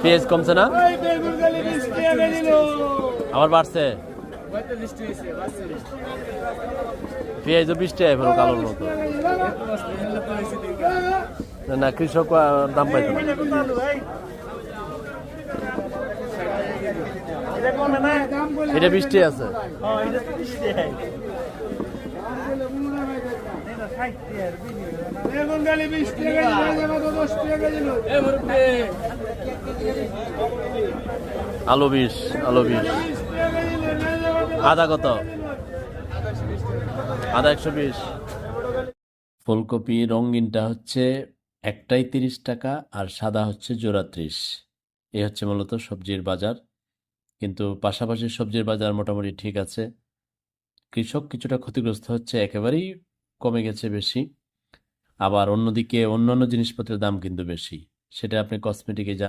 পেঁয়াজ কমছে না, আবার বাড়ছে। পেঁয়াজ 20 টাকা এখন কালোর মতো। না কৃষক দাম পাইতো না। এটা 20 টাকা আছে। আলু 20, আলু 20। আদা কত? আদা 120। ফুলকপি রঙিনটা হচ্ছে একটাই 30 টাকা, আর সাদা হচ্ছে জোড়া 30। এই হচ্ছে মূলত সবজির বাজার, কিন্তু পাশাপাশি সবজির বাজার মোটামুটি ঠিক আছে। কৃষক কিছুটা ক্ষতিগ্রস্ত হচ্ছে, একেবারেই কমে গেছে বেশি। আবার অন্যদিকে অন্যান্য জিনিসপত্রের দাম কিন্তু বেশি, সেটা আপনি কসমেটিকে